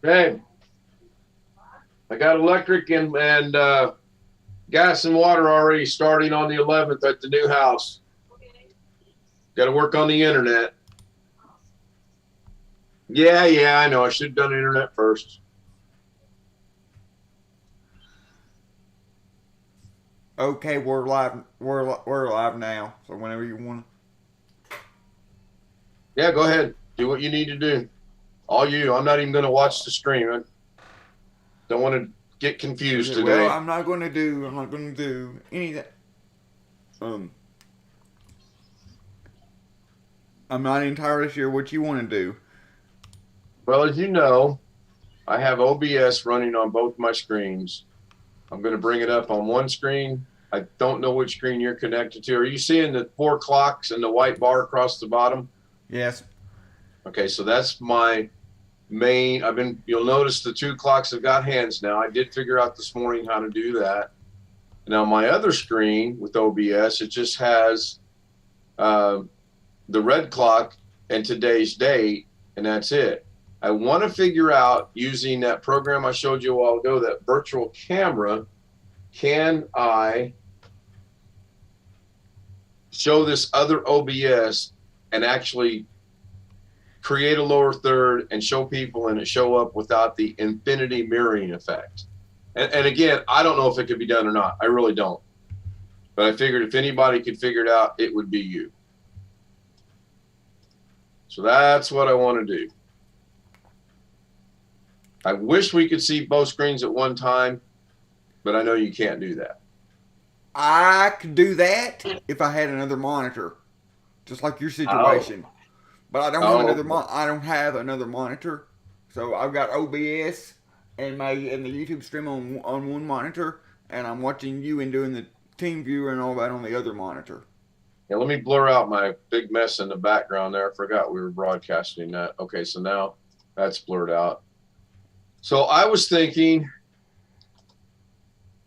Okay. I got electric and gas and water already starting on the 11th at the new house. Got to work on the internet. Yeah, I know. I should have done the internet first. Okay, we're live. We're live now. So whenever you want. Yeah, go ahead. Do what you need to do. All you. I'm not even going to watch the stream. I don't want to get confused today. Well, I'm not going to do anything. I'm not entirely sure what you want to do. Well, as you know, I have OBS running on both my screens. I'm going to bring it up on one screen. I don't know which screen you're connected to. Are you seeing the 4 clocks and the white bar across the bottom? Yes. Okay, so that's my main. You'll notice the 2 clocks have got hands now. I did figure out this morning how to do that. Now my other screen with OBS, it just has the red clock and today's date, and that's it. I want to figure out, using that program I showed you a while ago, that virtual camera, can I show this other OBS and actually create a lower third and show people and it show up without the infinity mirroring effect. And again, I don't know if it could be done or not. I really don't. But I figured if anybody could figure it out, it would be you. So that's what I want to do. I wish we could see both screens at one time, but I know you can't do that. I could do that if I had another monitor, just like your situation. But I don't have another. I don't have another monitor, so I've got OBS and the YouTube stream on one monitor, and I'm watching you and doing the team viewer and all that on the other monitor. Yeah, let me blur out my big mess in the background there. I forgot we were broadcasting that. Okay, so now that's blurred out. So I was thinking,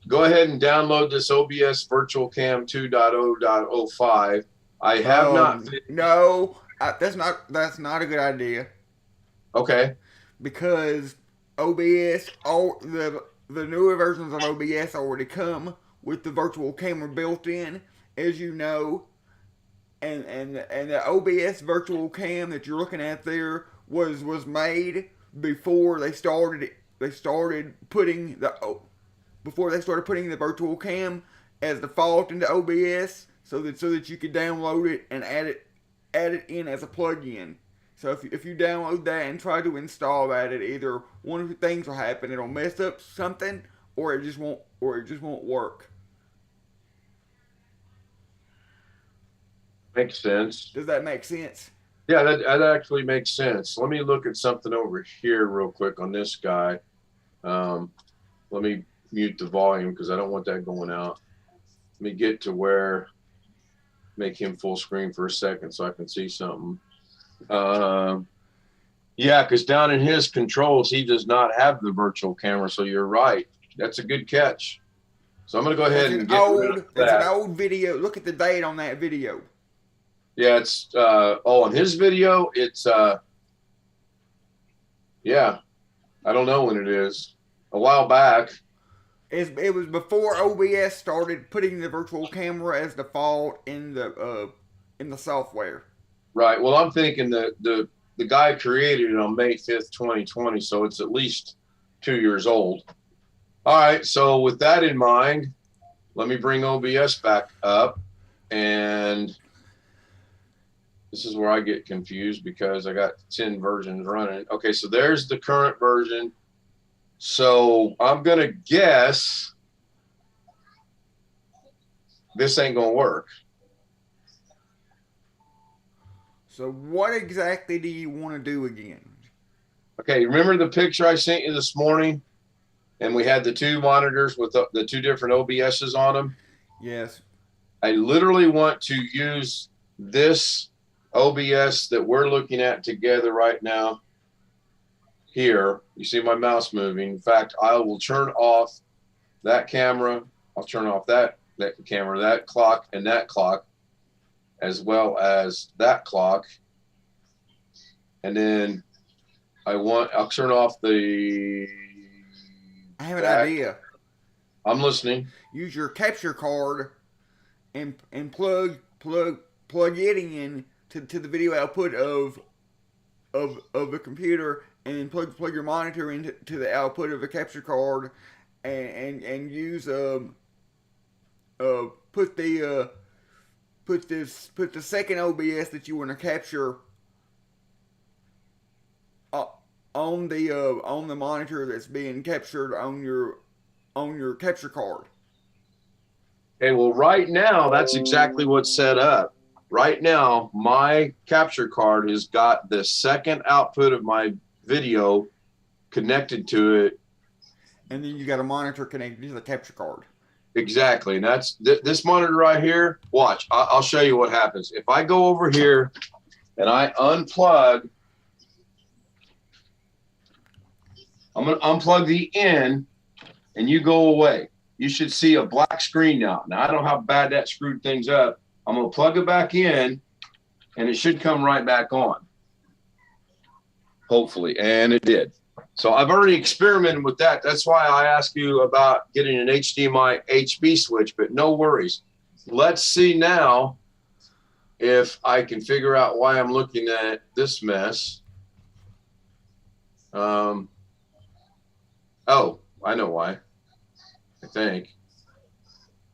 go ahead and download this OBS Virtual Cam 2.0.05. I have not. No, that's not a good idea. Okay. Because OBS, all the newer versions of OBS already come with the virtual camera built in, as you know. And the OBS virtual cam that you're looking at there was made before they started putting the virtual cam as default into OBS, so that you could download it and add it in as a plug-in. So if you download that and try to install that, either one of the things will happen. It'll mess up something, or it just won't work. Makes sense. Does that make sense? Yeah, that actually makes sense. Let me look at something over here real quick on this guy. Let me mute the volume because I don't want that going out. Let me get to where, make him full screen for a second so I can see something. Yeah, because down in his controls, he does not have the virtual camera. So you're right. That's a good catch. So I'm going to go ahead and get rid of that. That's an old video. Look at the date on that video. Yeah, it's on his video, it's yeah, I don't know when it is. A while back. It was before OBS started putting the virtual camera as default in the software. Right. Well, I'm thinking that the guy created it on May 5th, 2020, so it's at least 2 years old. All right, so with that in mind, let me bring OBS back up, and this is where I get confused because I got 10 versions running. Okay, so there's the current version. So I'm going to guess this ain't going to work. So what exactly do you want to do again? Okay, remember the picture I sent you this morning? And we had the 2 monitors with the 2 different OBSs on them? Yes. I literally want to use this OBS that we're looking at together right now here. You see my mouse moving. In fact, I will turn off that camera. I'll turn off that camera, that clock, and that clock, as well as that clock. And then I'll turn off the. I have an idea. I'm listening. Use your capture card and plug it in to the video output of the computer, and plug your monitor into the output of the capture card, and use put the second OBS that you want to capture on the monitor that's being captured on your capture card. Okay, well, right now that's exactly what's set up. Right now, my capture card has got the second output of my video connected to it. And then you got a monitor connected to the capture card. Exactly, and that's this monitor right here. Watch, I'll show you what happens. If I go over here and I unplug, I'm going to unplug the in, and you go away. You should see a black screen now. Now, I don't know how bad that screwed things up. I'm going to plug it back in, and it should come right back on, hopefully, and it did. So I've already experimented with that. That's why I asked you about getting an HDMI HB switch, but no worries. Let's see now if I can figure out why I'm looking at this mess. Oh, I know why. I think.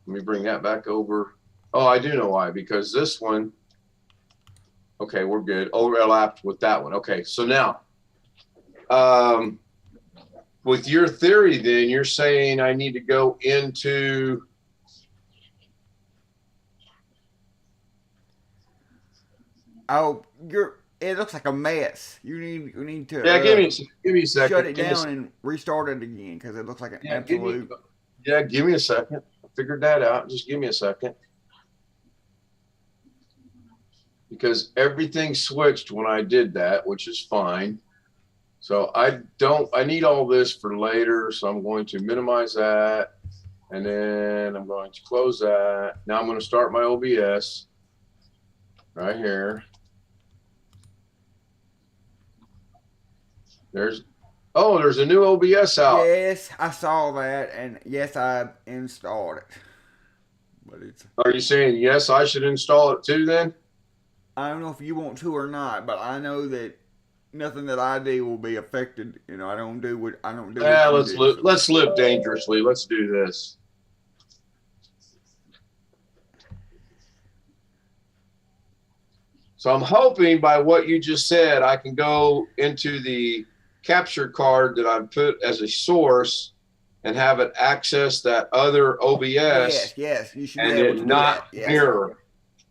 Let me bring that back over. Oh, I do know why, because this one, okay, we're good. Overlapped with that one. Okay, so now, with your theory then, you're saying I need to go into... Oh, it looks like a mess. You need to give me a second. Shut it down and restart it again, because it looks like an absolute... Give me a second. I figured that out. Just give me a second. Because everything switched when I did that, which is fine. So I need all this for later. So I'm going to minimize that. And then I'm going to close that. Now I'm going to start my OBS right here. There's a new OBS out. Yes, I saw that, and yes, I installed it. But it's... Are you saying yes, I should install it too then? I don't know if you want to or not, but I know that nothing that I do will be affected. You know, I don't do what Yeah, let's live dangerously. Let's do this. So I'm hoping by what you just said, I can go into the capture card that I put as a source and have it access that other OBS. Yes, you should be and able it to not do that. Yes. mirror.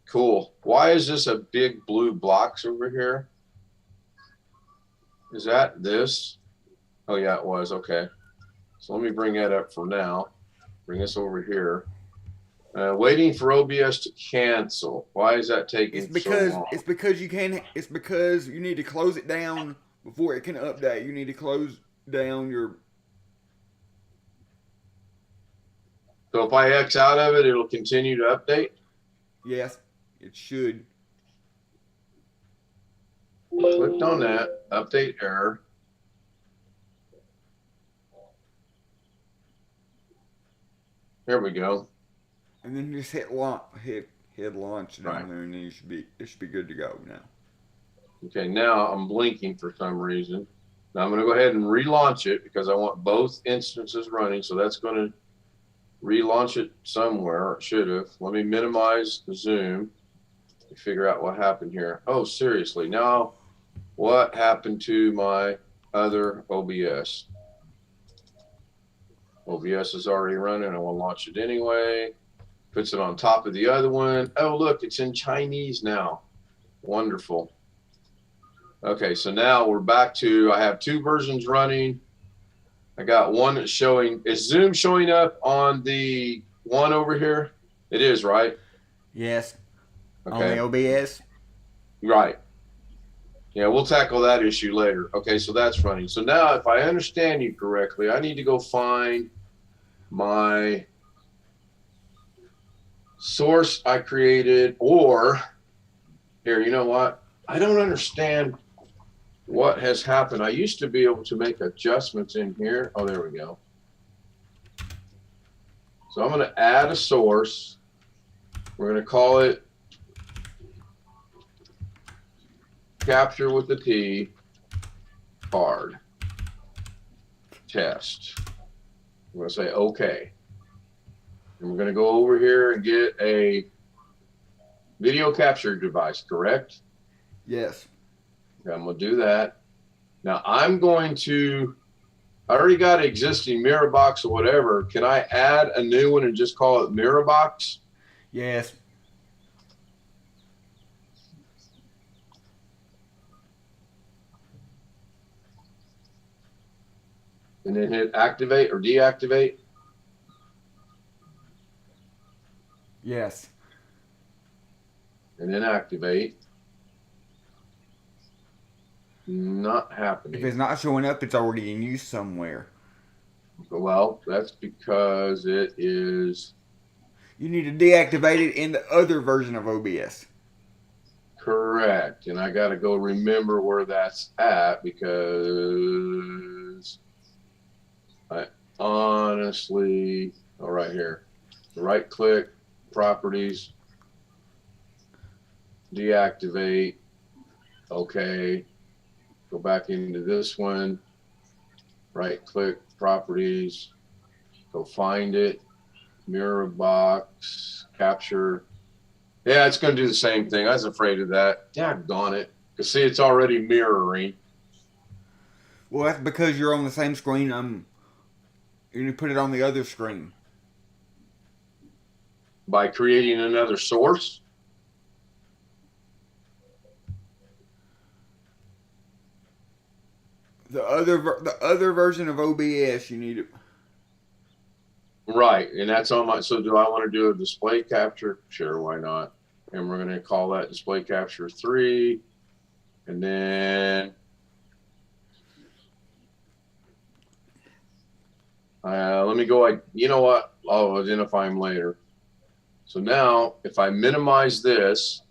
Cool. Why is this a big blue box over here? Is that this? Oh yeah, it was. Okay. So let me bring that up for now. Bring this over here. Waiting for OBS to cancel. Why is that taking so long? It's because you need to close it down before it can update. You need to close down your... So if I X out of it, it'll continue to update? Yes, it should. Clicked on that. Update error. There we go. And then just hit launch down Right. there, and then it should be good to go now. Okay, now I'm blinking for some reason. Now I'm going to go ahead and relaunch it because I want both instances running. So that's going to relaunch it somewhere, or it should have. Let me minimize the zoom to figure out what happened here. Oh, seriously. Now what happened to my other OBS? OBS is already running. I want to launch it anyway. Puts it on top of the other one. Oh, look, it's in Chinese now. Wonderful. Okay, so now we're back to, I have two versions running. I got one that's showing, is Zoom showing up on the one over here? It is, right? Yes. Okay. On the OBS? Right. Yeah, we'll tackle that issue later. Okay, so that's running. So now if I understand you correctly, I need to go find my source I created, or here, you know what? I don't understand what has happened. I used to be able to make adjustments in here. Oh, there we go. So I'm going to add a source. We're going to call it capture with the T card test. I'm going to say OK. And we're going to go over here and get a video capture device, correct? Yes. Okay, I'm going to do that. Now I'm going to, I already got an existing mirror box or whatever. Can I add a new one and just call it mirror box? Yes. And then hit activate or deactivate? Yes. And then activate. Not happening. If it's not showing up, it's already in use somewhere. Well, that's because it is. You need to deactivate it in the other version of OBS. Correct. And I got to go remember where that's at because I honestly, oh, right here, right click, properties, deactivate, okay, go back into this one, right click, properties, go find it, mirror box, capture. Yeah, it's going to do the same thing. I was afraid of that. Daggone it. Because see, it's already mirroring. Well, that's because you're on the same screen. You need to put it on the other screen. By creating another source? The other version of OBS, you need to. Right, and that's on my, so do I want to do a display capture? Sure, why not? And we're going to call that display capture 3. And then let me go, you know what? I'll identify them later. So now, if I minimize this,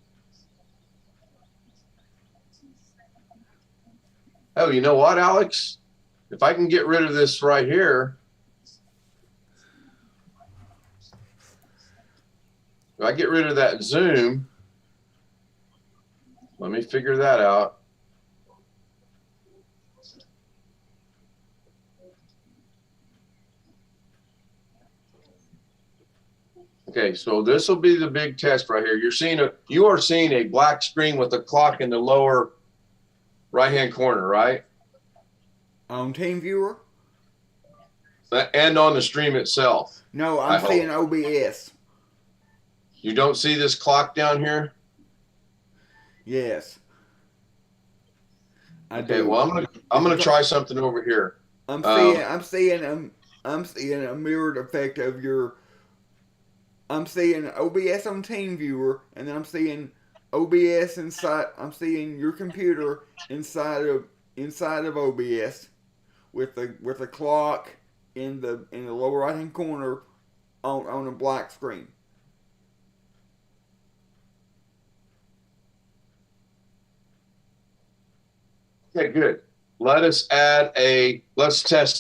oh, you know what, Alex? If I can get rid of this right here, if I get rid of that zoom, let me figure that out. Okay, so this will be the big test right here. You are seeing a black screen with a clock in the lower right-hand corner, right? On TeamViewer? And on the stream itself. No, I'm seeing OBS. You don't see this clock down here? Yes. I Okay, do. well I'm gonna try something over here. I'm seeing a mirrored effect of your. I'm seeing OBS on TeamViewer, and then I'm seeing OBS inside. I'm seeing your computer inside of OBS with a clock in the lower right hand corner on a black screen. Okay, good. Let's test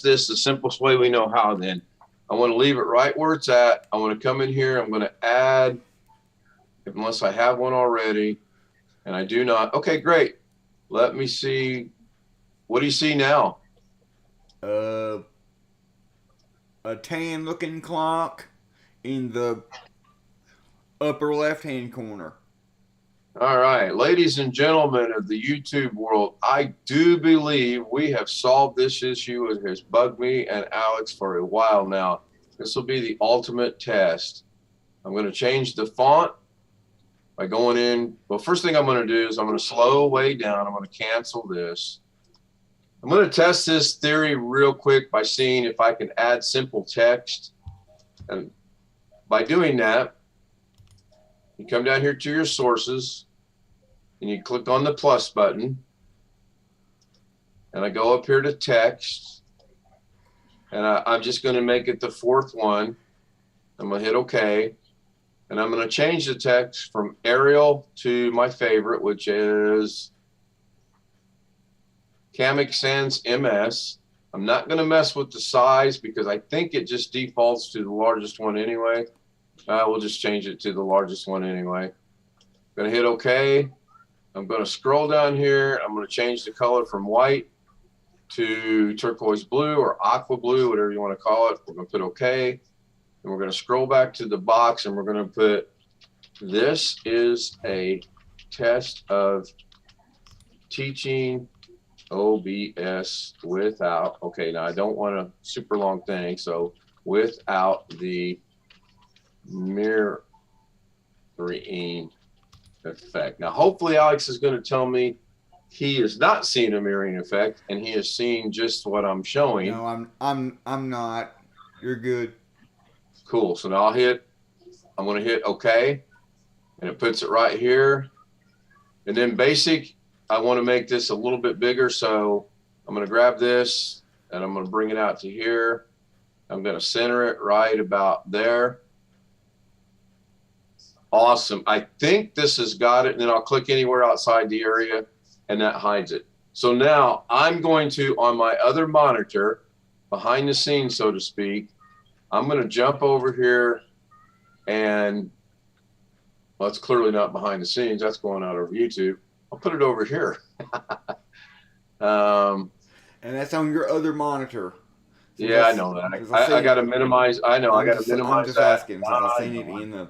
this the simplest way we know how then. I want to leave it right where it's at. I want to come in here. I'm going to add, unless I have one already, and I do not. Okay, great. Let me see. What do you see now? A tan looking clock in the upper left hand corner. All right, ladies and gentlemen of the YouTube world, I do believe we have solved this issue. It has bugged me and Alex for a while now. This will be the ultimate test. I'm going to change the font by going in. Well, first thing I'm going to do is I'm going to slow way down. I'm going to cancel this. I'm going to test this theory real quick by seeing if I can add simple text. And by doing that, you come down here to your sources and you click on the plus button, and I go up here to text, and I'm just going to make it the fourth one. I'm going to hit OK, and I'm going to change the text from Arial to my favorite, which is Comic Sans MS. I'm not going to mess with the size because I think it just defaults to the largest one anyway. We'll just change it to the largest one anyway. I'm going to hit OK. I'm going to scroll down here. I'm going to change the color from white to turquoise blue or aqua blue, whatever you want to call it. We're going to put OK. And we're going to scroll back to the box and we're going to put, this is a test of teaching OBS without, okay, now I don't want a super long thing, so without the mirroring effect. Now, hopefully Alex is going to tell me he is not seeing a mirroring effect and he is seeing just what I'm showing. No, I'm not. You're good. Cool. So now I'm going to hit OK, and it puts it right here. And then basic, I want to make this a little bit bigger, so I'm going to grab this and I'm going to bring it out to here. I'm going to center it right about there. Awesome. I think this has got it, and then I'll click anywhere outside the area and that hides it. So now I'm going to, on my other monitor, behind the scenes, so to speak, I'm going to jump over here and, well, it's clearly not behind the scenes. That's going out over YouTube. I'll put it over here. And that's on your other monitor. So yeah, I know that. I got to minimize. I know. I got to minimize I'm just that. asking since I've seen it in the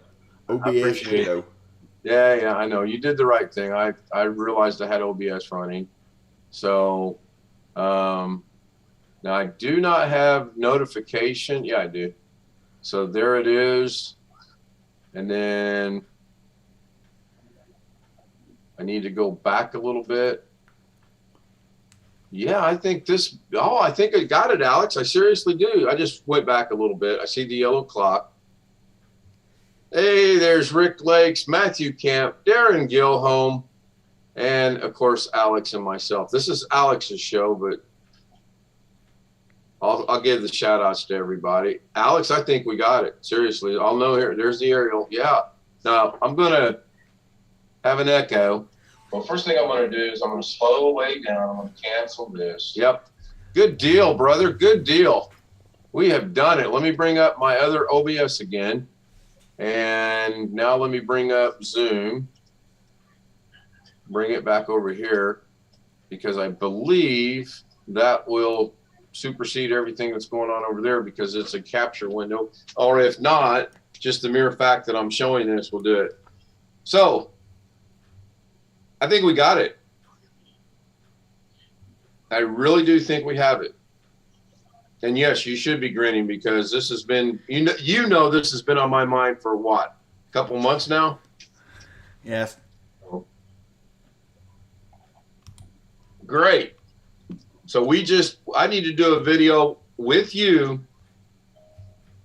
OBS video. Yeah, I know. You did the right thing. I realized I had OBS running. So now I do not have notification. Yeah, I do. So there it is. And then I need to go back a little bit. Yeah, I think this, I think I got it, Alex. I seriously do. I just went back a little bit. I see the yellow clock. Hey, there's Rick Lakes, Matthew Camp, Darren Gilholm, and of course, Alex and myself. This is Alex's show, but I'll give the shout outs to everybody. Alex, I think we got it. Seriously, I'll know here. There's the aerial. Yeah. Now I'm going to have an echo. Well, first thing I'm going to do is I'm going to slow way down. I'm going to cancel this. Yep. Good deal, brother. Good deal. We have done it. Let me bring up my other OBS again. And now let me bring up Zoom. Bring it back over here because I believe that will supersede everything that's going on over there because it's a capture window. Or if not, just the mere fact that I'm showing this will do it. So I think we got it. I really do think we have it. And yes, you should be grinning because this has been, you know, this has been on my mind for what? A couple months now? Yes. Great. So I need to do a video with you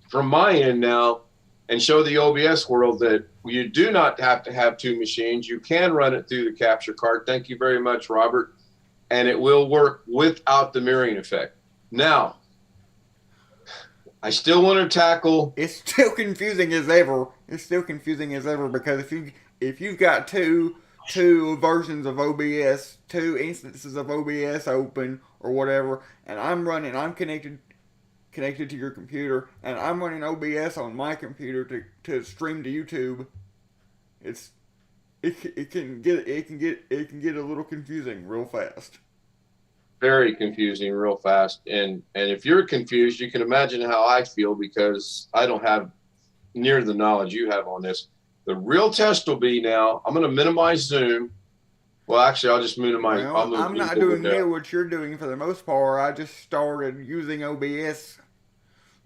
from my end now and show the OBS world that you do not have to have two machines. You can run it through the capture card. Thank you very much, Robert. And it will work without the mirroring effect. Now, I still want to tackle. It's still confusing as ever. It's still confusing as ever because if you've got two versions of OBS, two instances of OBS open or whatever, and I'm connected to your computer, and I'm running OBS on my computer to stream to YouTube, it can get a little confusing real fast. Very confusing real fast. And if you're confused, you can imagine how I feel because I don't have near the knowledge you have on this. The real test will be now, I'm going to minimize Zoom. Well, actually, I'll just minimize. Well, I'm not doing near what you're doing for the most part. I just started using OBS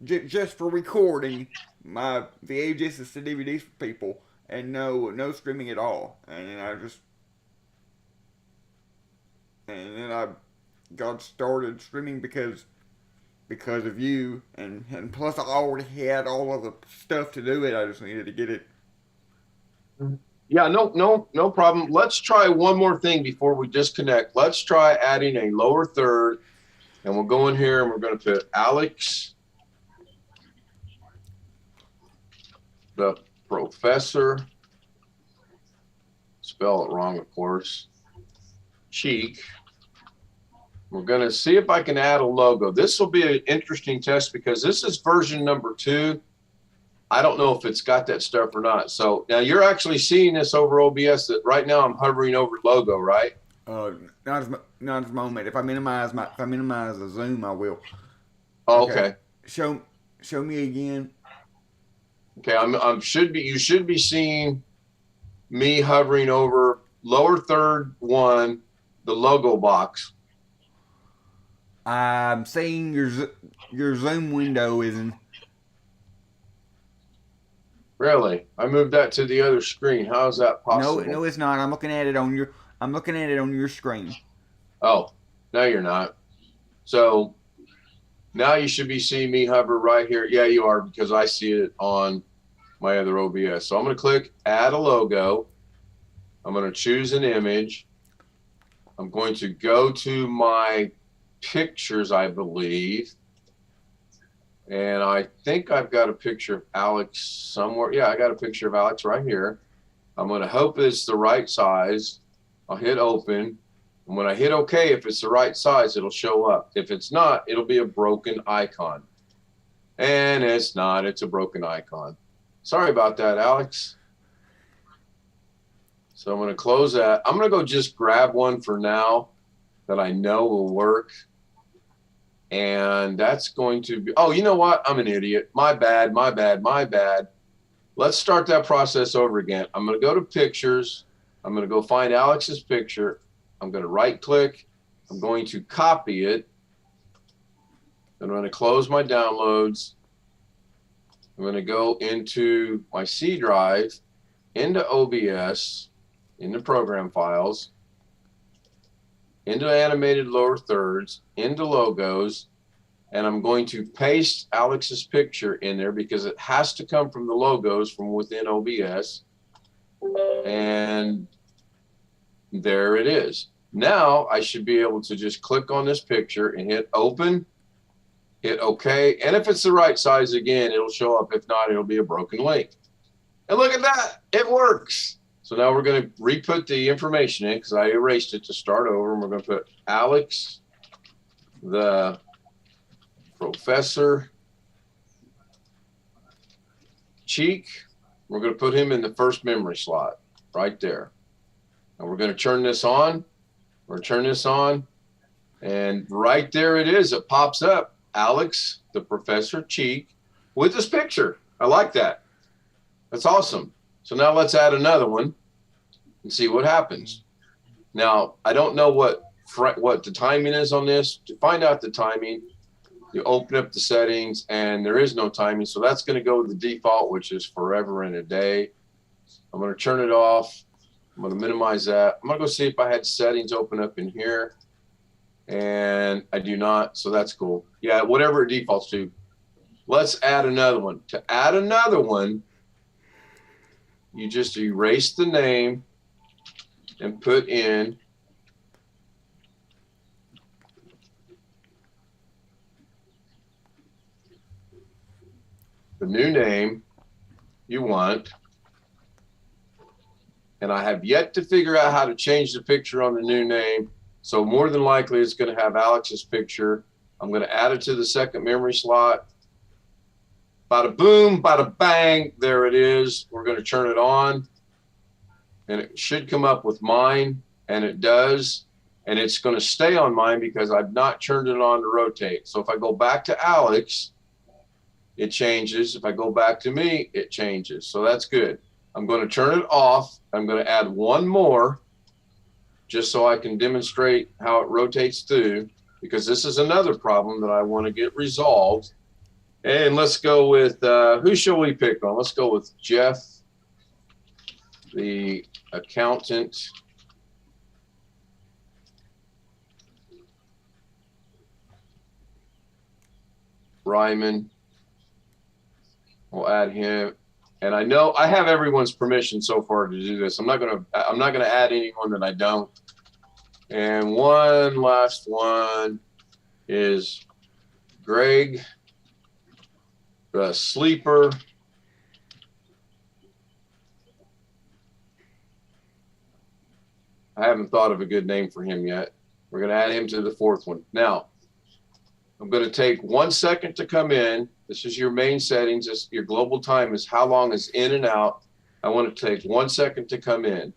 just for recording the VHSs to DVDs for people, and no streaming at all. And then I got started streaming because of you, and plus I already had all of the stuff to do it. I just needed to get it. Yeah, no problem. Let's try one more thing before we disconnect. Let's try adding a lower third, and we'll go in here and we're going to put Alex, the professor, spell it wrong, of course, Cheek, We're going to see if I can add a logo. This will be an interesting test because this is version number 2. I don't know if it's got that stuff or not. So now you're actually seeing this over OBS that right now I'm hovering over logo, right? Not at the moment. If I minimize the zoom, I will. Oh, okay. Show me again. Okay, you should be seeing me hovering over lower third one, the logo box. I'm seeing your zoom window isn't. Really? I moved that to the other screen. How is that possible? No, it's not. I'm looking at it on your screen. Oh, no, you're not. So now you should be seeing me hover right here. Yeah, you are, because I see it on my other OBS. So I'm going to click Add a Logo. I'm going to choose an image. I'm going to go to my pictures, I believe. And I think I've got a picture of Alex somewhere. Yeah, I got a picture of Alex right here. I'm going to hope it's the right size. I'll hit open. And when I hit OK, if it's the right size, it'll show up. If it's not, it'll be a broken icon. And it's not. It's a broken icon. Sorry about that, Alex. So I'm going to close that. I'm going to go just grab one for now that I know will work. And that's going to be, oh, you know what? I'm an idiot. My bad. Let's start that process over again. I'm going to go to pictures. I'm going to go find Alex's picture. I'm going to right click. I'm going to copy it. I'm going to close my downloads. I'm going to go into my C drive, into OBS, into program files, into animated lower thirds, into logos, and I'm going to paste Alex's picture in there because it has to come from the logos from within OBS. And there it is. Now I should be able to just click on this picture and hit open, hit OK. And if it's the right size again, it'll show up. If not, it'll be a broken link. And look at that. It works. So now we're going to re-put the information in because I erased it to start over. And we're going to put Alex, the professor, Cheek. We're going to put him in the first memory slot right there. And we're going to turn this on. We're going to turn this on. And right there it is. It pops up. Alex, the professor, Cheek, with this picture. I like that. That's awesome. So now let's add another one and see what happens. Now, I don't know what the timing is on this. To find out the timing, you open up the settings, and there is no timing. So that's going to go to the default, which is forever and a day. I'm going to turn it off. I'm going to minimize that. I'm going to go see if I had settings open up in here. And I do not, so that's cool. Yeah, whatever it defaults to. Let's add another one. To add another one, you just erase the name and put in the new name you want. And I have yet to figure out how to change the picture on the new name. So more than likely it's going to have Alex's picture. I'm going to add it to the second memory slot. Bada boom, bada bang, there it is. We're going to turn it on. And it should come up with mine, and it does. And it's going to stay on mine because I've not turned it on to rotate. So if I go back to Alex, it changes. If I go back to me, it changes. So that's good. I'm going to turn it off. I'm going to add one more just so I can demonstrate how it rotates through, because this is another problem that I want to get resolved. And let's go with, who shall we pick on? Let's go with Jeff, the accountant. Ryman. We'll add him. And I know I have everyone's permission so far to do this. I'm not gonna add anyone that I don't. And one last one is Greg, the sleeper. I haven't thought of a good name for him yet. We're going to add him to the fourth one. Now, I'm going to take 1 second to come in. This is your main settings. This, your global time is how long is in and out. I want it to take 1 second to come in.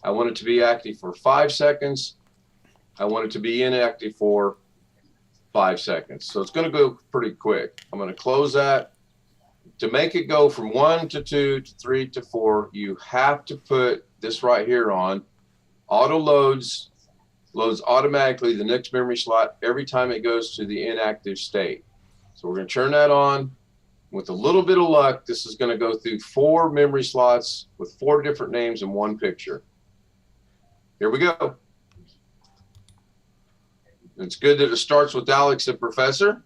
I want it to be active for 5 seconds. I want it to be inactive for 5 seconds. So it's going to go pretty quick. I'm going to close that. To make it go from 1 to 2 to 3 to 4, you have to put this right here on. Auto loads automatically the next memory slot every time it goes to the inactive state. So we're going to turn that on. With a little bit of luck, this is going to go through 4 memory slots with 4 different names in one picture. Here we go. It's good that it starts with Alex the Professor.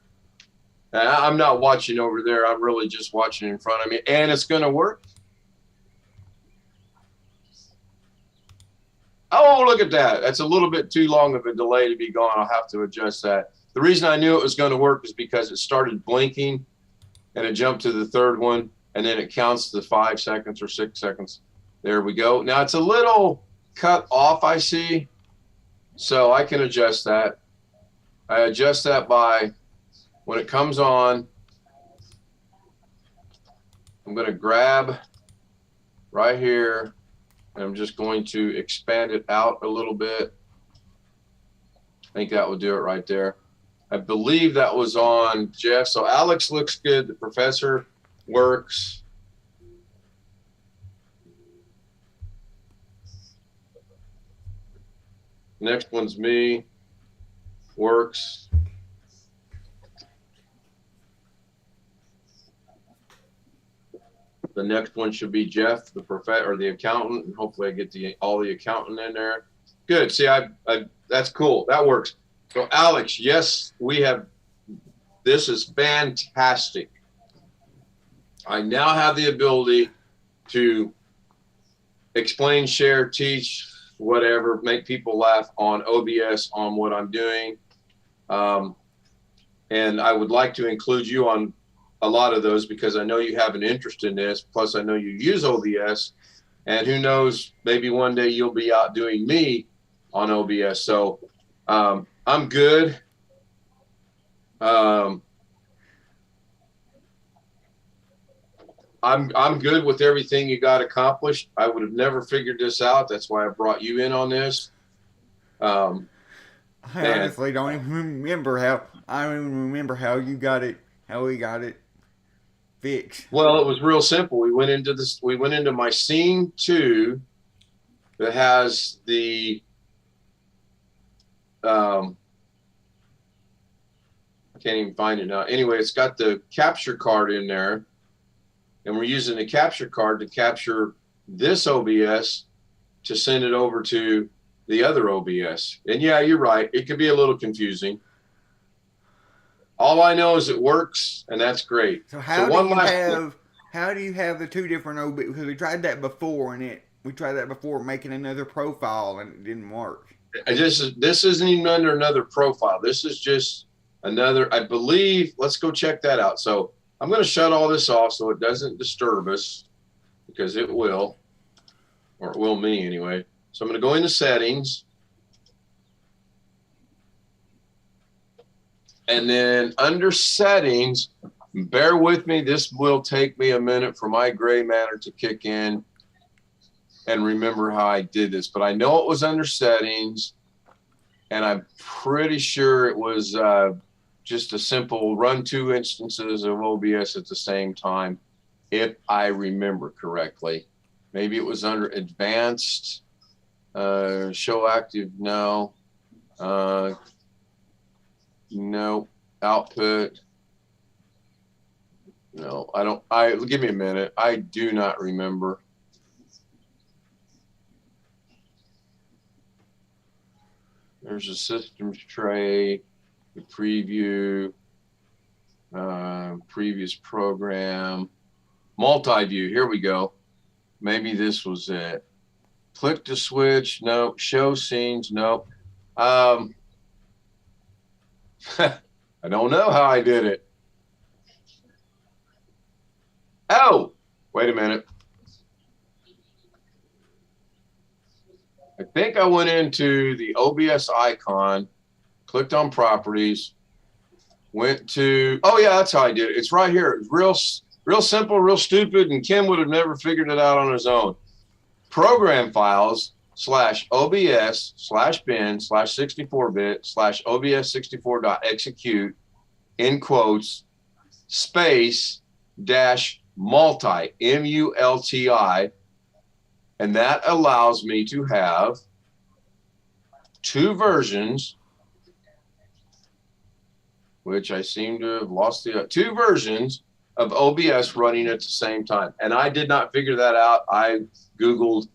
I'm not watching over there. I'm really just watching in front of me. And it's going to work. Oh, look at that. That's a little bit too long of a delay to be gone. I'll have to adjust that. The reason I knew it was going to work is because it started blinking and it jumped to the third one. And then it counts the 5 seconds or 6 seconds. There we go. Now it's a little cut off, I see. So I can adjust that. I adjust that by when it comes on, I'm going to grab right here, and I'm just going to expand it out a little bit. I think that will do it right there. I believe that was on Jeff. So Alex looks good. The Professor works. Next one's me. Works. The next one should be Jeff, the professor or the accountant, and hopefully I get all the accountant in there. Good. See, that's cool. That works. So Alex, yes, we have. This is fantastic. I now have the ability to explain, share, teach, whatever, make people laugh on OBS on what I'm doing. And I would like to include you on a lot of those because I know you have an interest in this. Plus, I know you use OBS, and who knows, maybe one day you'll be outdoing me on OBS. So I'm good. I'm good with everything you got accomplished. I would have never figured this out. That's why I brought you in on this. I honestly don't even remember how. I don't even remember how you got it. How we got it fixed. Well, it was real simple. We went into this. We went into my scene 2 that has the. I can't even find it now. Anyway, it's got the capture card in there, and we're using the capture card to capture this OBS to send it over to the other OBS. And yeah, you're right. It can be a little confusing. All I know is it works, and that's great. So how do you have the 2 different OBS? Because we tried that before, making another profile, and it didn't work. This isn't even under another profile. This is just another, I believe. Let's go check that out. So I'm going to shut all this off so it doesn't disturb us, because it will, or it will me anyway. So I'm going to go into settings. And then under settings, bear with me. This will take me a minute for my gray matter to kick in and remember how I did this. But I know it was under settings, and I'm pretty sure it was just a simple run 2 instances of OBS at the same time, if I remember correctly. Maybe it was under advanced, show active, no. No, output. No, I don't. Give me a minute. I do not remember. There's a systems tray, the preview, previous program, multi-view. Here we go. Maybe this was it. Click to switch. No. Show scenes. No. I don't know how I did it. Oh, wait a minute. I think I went into the OBS icon, clicked on properties, went to, oh yeah, that's how I did it. It's right here. It's real simple, real stupid, and Kim would have never figured it out on his own. Program files /OBS/bin/64bit/OBS64.execute in quotes space dash multi MULTI, and that allows me to have two versions, which I seem to have lost the two versions of OBS running at the same time. And I did not figure that out. I Googled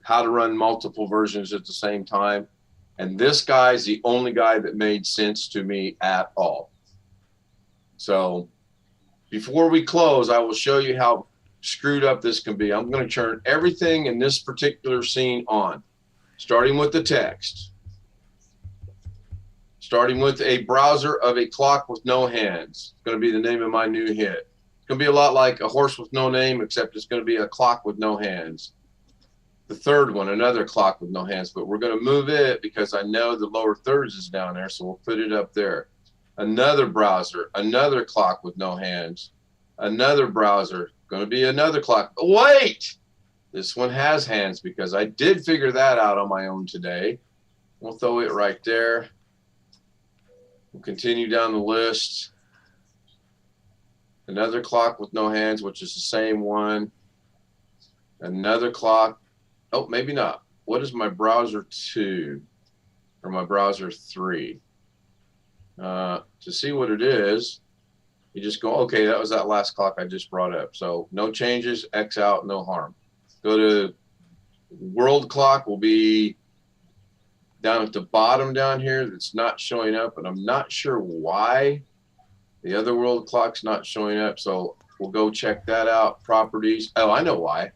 how to run multiple versions at the same time. And this guy's the only guy that made sense to me at all. So before we close, I will show you how screwed up this can be. I'm going to turn everything in this particular scene on, starting with the text. Starting with a browser of a clock with no hands. It's going to be the name of my new hit. It's going to be a lot like a horse with no name, except it's going to be a clock with no hands. The third one, another clock with no hands, but we're going to move it because I know the lower thirds is down there, so we'll put it up there. Another browser, another clock with no hands. Another browser, going to be another clock. Wait! This one has hands because I did figure that out on my own today. We'll throw it right there. We'll continue down the list. Another clock with no hands, which is the same one. Another clock. Oh, maybe not. What is my browser 2 or my browser 3? To see what it is, you just go, okay, that was that last clock I just brought up. So no changes, X out, no harm. Go to world clock will be down at the bottom down here. That's not showing up, and I'm not sure why the other world clock's not showing up. So we'll go check that out. Properties. Oh, I know why.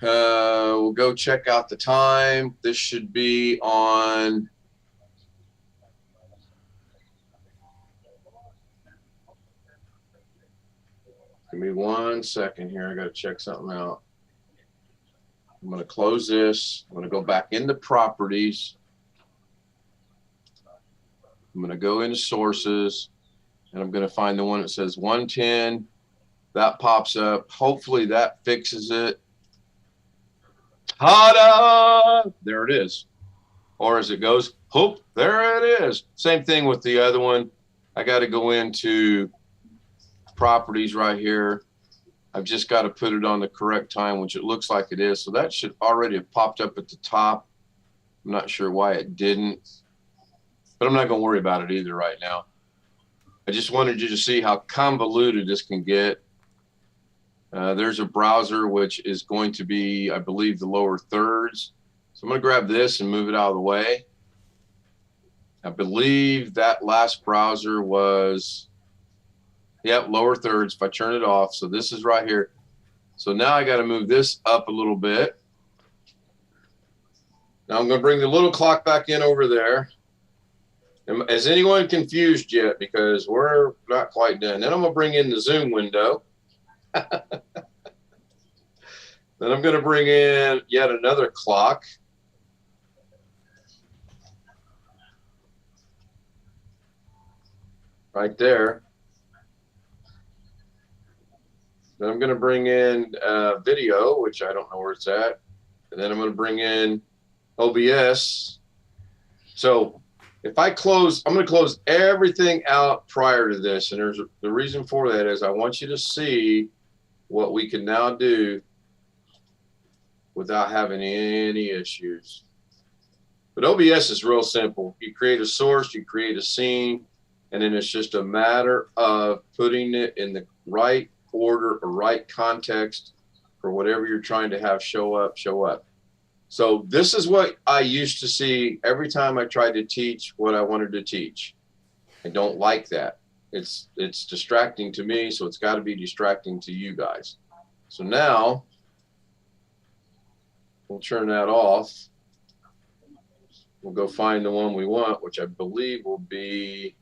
We'll go check out the time. This should be on. Give me 1 second here. I got to check something out. I'm going to close this. I'm going to go back into properties. I'm going to go into sources, and I'm going to find the one that says 110. That pops up. Hopefully that fixes it. Ta-da! There it is. Or as it goes, hoop, there it is. Same thing with the other one. I got to go into properties right here. I've just got to put it on the correct time, which it looks like it is. So that should already have popped up at the top. I'm not sure why it didn't, but I'm not going to worry about it either right now. I just wanted you to see how convoluted this can get. There's a browser, which is going to be, I believe, the lower thirds. So I'm going to grab this and move it out of the way. I believe that last browser was, yep, lower thirds if I turn it off. So this is right here. So now I got to move this up a little bit. Now I'm going to bring the little clock back in over there. Is anyone confused yet? Because we're not quite done. Then I'm going to bring in the Zoom window. Then I'm going to bring in yet another clock. Right there. Then I'm going to bring in video, which I don't know where it's at. And then I'm going to bring in OBS. So if I close, I'm going to close everything out prior to this. And the reason for that is I want you to see what we can now do without having any issues. But OBS is real simple. You create a source, you create a scene, and then it's just a matter of putting it in the right order or right context for whatever you're trying to have show up. So this is what I used to see every time I tried to teach what I wanted to teach. I don't like that. It's distracting to me, so it's got to be distracting to you guys. So now we'll turn that off. We'll go find the one we want, which I believe will be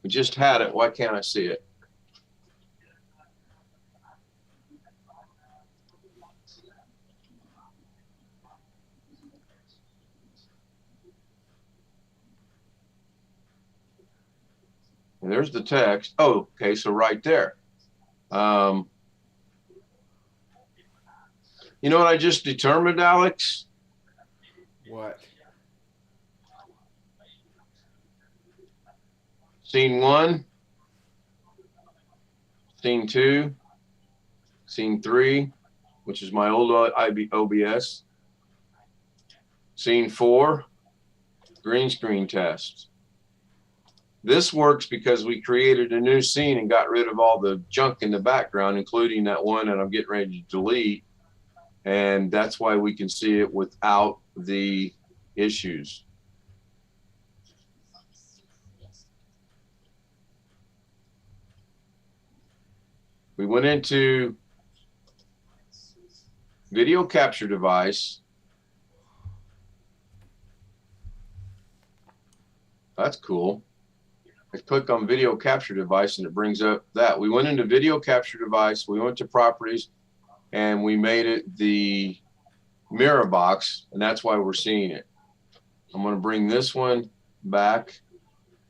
just had it. Why can't I see it? And there's the text. Oh, okay, so right there. You know what I just determined, Alex? What? Scene 1, scene 2, scene 3, which is my old OBS. Scene 4, green screen test. This works because we created a new scene and got rid of all the junk in the background, including that one that I'm getting ready to delete. And that's why we can see it without the issues. We went into video capture device. That's cool. I click on video capture device and it brings up that. We went into video capture device, we went to properties, and we made it the mirror box, and that's why we're seeing it. I'm going to bring this one back.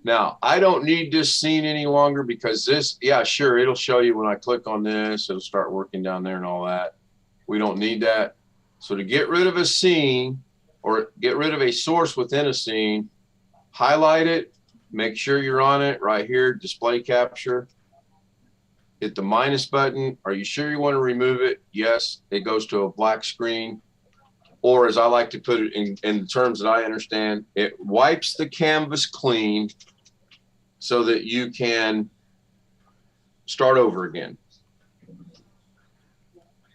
Now, I don't need this scene any longer because this, yeah, sure, it'll show you when I click on this, it'll start working down there and all that. We don't need that. So to get rid of a scene or get rid of a source within a scene, highlight it, make sure you're on it right here, display capture. Hit the minus button. Are you sure you want to remove it? Yes, it goes to a black screen. Or as I like to put it in terms that I understand, it wipes the canvas clean so that you can start over again.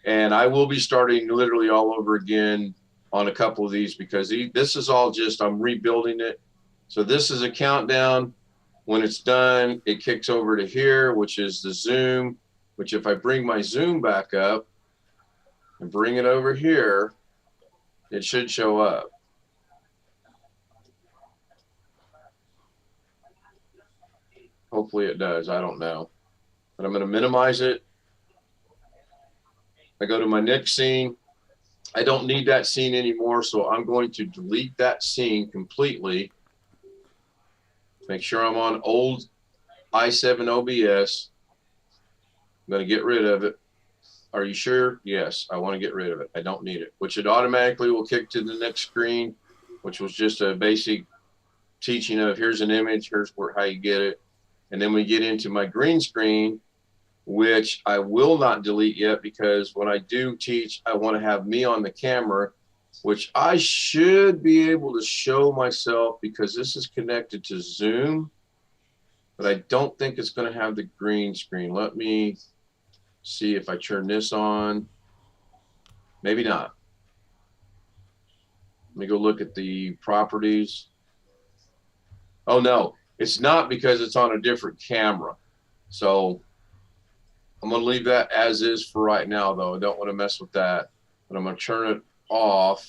And I will be starting literally all over again on a couple of these because this is all just, I'm rebuilding it. So this is a countdown. When it's done, it kicks over to here, which is the zoom, which if I bring my zoom back up and bring it over here, it should show up. Hopefully it does. I don't know. But I'm going to minimize it. I go to my next scene. I don't need that scene anymore, so I'm going to delete that scene completely. Make sure I'm on old i7 OBS. I'm going to get rid of it. Are you sure? Yes, I want to get rid of it. I don't need it, which it automatically will kick to the next screen, which was just a basic teaching of here's an image, here's how you get it. And then we get into my green screen, which I will not delete yet because when I do teach, I want to have me on the camera, which I should be able to show myself because this is connected to Zoom, but I don't think it's going to have the green screen. Let me see if I turn this on. Maybe not. Let me go look at the properties. Oh no, it's not because it's on a different camera. So I'm going to leave that as is for right now, though. I don't want to mess with that, but I'm going to turn it off.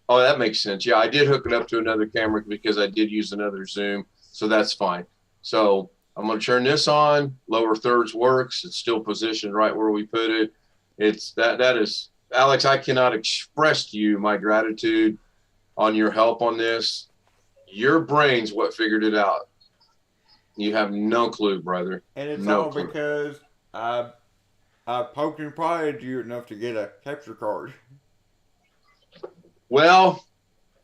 Oh, that makes sense. Yeah, I did hook it up to another camera because I did use another zoom, so that's fine. So I'm going to turn this on. Lower thirds works. It's still positioned right where we put it. It's that is, Alex, I cannot express to you my gratitude on your help on this. Your brain's what figured it out. You have no clue, brother. And it's no all clue. because I poked and prodded you enough to get a capture card. Well,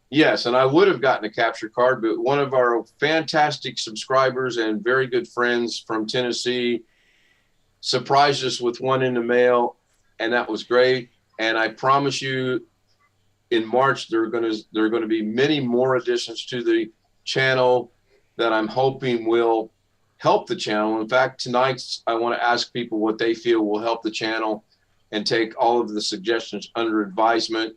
yes, and I would have gotten a capture card, but one of our fantastic subscribers and very good friends from Tennessee surprised us with one in the mail, and that was great. And I promise you, in March, there are going to be many more additions to the channel that I'm hoping will help the channel. In fact, tonight I want to ask people what they feel will help the channel and take all of the suggestions under advisement.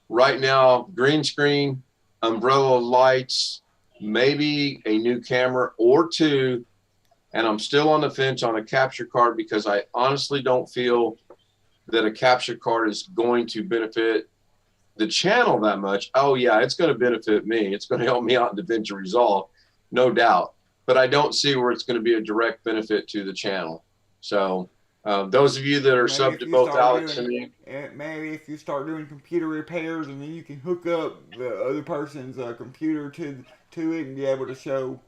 Right now, green screen, umbrella lights, maybe a new camera or two, and I'm still on the fence on a capture card because I honestly don't feel that a capture card is going to benefit the channel that much, oh yeah, it's going to benefit me. It's going to help me out in DaVinci Resolve, no doubt. But I don't see where it's going to be a direct benefit to the channel. So those of you that are Maybe sub if to you both start Alex doing, and me, maybe if you start doing computer repairs, and then you can hook up the other person's computer to it and be able to show.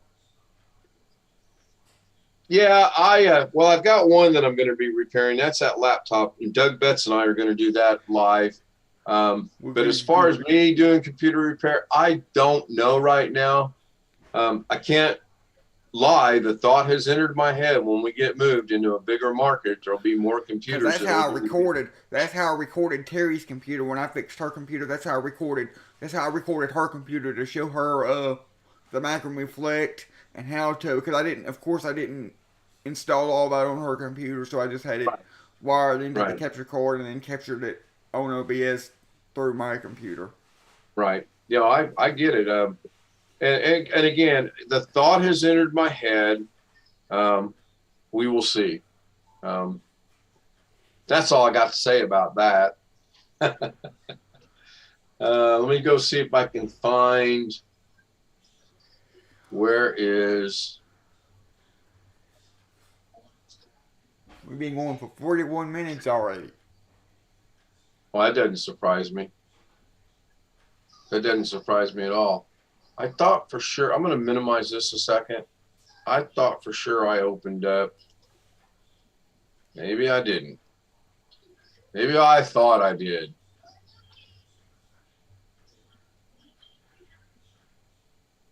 yeah, well, I've got one that I'm going to be repairing. That's that laptop. And Doug Betts and I are going to do that live. But as far as me doing computer repair, I don't know right now. I can't lie. The thought has entered my head when we get moved into a bigger market, there'll be more Because computers. that's how I recorded. That's how I recorded Terry's computer when I fixed her computer. That's how I recorded. That's how I recorded her computer to show her the macro reflect and how to. Because I didn't, of course, I didn't install all that on her computer, so I just had it wired into the capture card and then captured it on OBS through my computer. Right. Yeah, I get it. And again, the thought has entered my head. We will see. That's all I got to say about that. Let me go see if I can find where is. We've been going for 41 minutes already. Well, that doesn't surprise me. That doesn't surprise me at all. I thought for sure, I'm going to minimize this a second. I thought for sure I opened up. Maybe I didn't. Maybe I thought I did.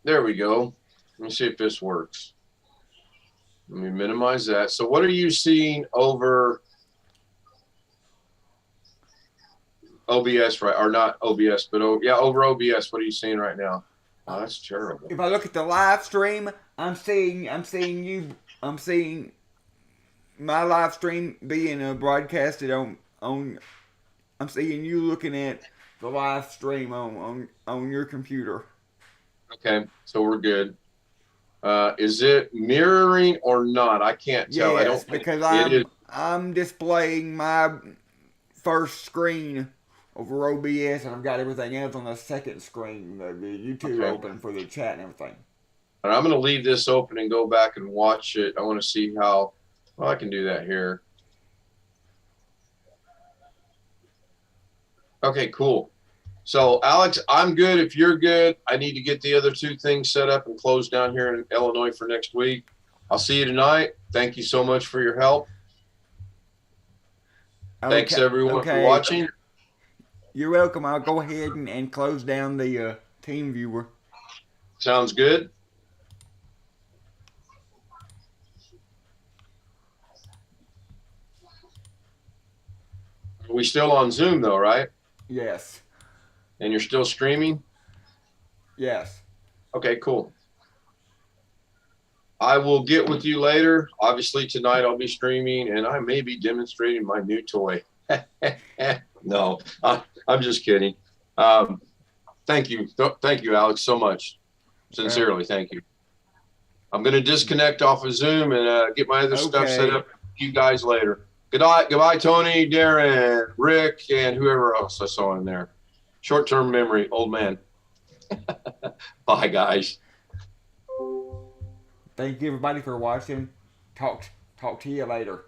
There we go. Let me see if this works. Let me minimize that. So what are you seeing over OBS, right? Or not OBS, but over OBS. What are you seeing right now? Oh, that's terrible. If I look at the live stream, I'm seeing my live stream being broadcasted on. I'm seeing you looking at the live stream on your computer. Okay, so we're good. Is it mirroring or not? I can't tell. Yes, I don't think because I'm displaying my first screen over OBS, and I've got everything else on the second screen, the YouTube open for the chat and everything. And I'm going to leave this open and go back and watch it. I want to see how. Well, I can do that here. Okay, cool. So, Alex, I'm good. If you're good, I need to get the other two things set up and closed down here in Illinois for next week. I'll see you tonight. Thank you so much for your help. Okay. Thanks, everyone, for watching. You're welcome. I'll go ahead and close down the team viewer. Sounds good. Are we still on Zoom, though, right? Yes. And you're still streaming? Yes. Okay, cool. I will get with you later. Obviously, tonight I'll be streaming, and I may be demonstrating my new toy. No, I'm just kidding. Thank you. Thank you, Alex, so much. Sincerely, thank you. I'm going to disconnect off of Zoom and get my other stuff set up. You guys later. Good night. Goodbye, Tony, Darren, Rick, and whoever else I saw in there. Short-term memory, old man. Bye, guys. Thank you, everybody, for watching. Talk to you later.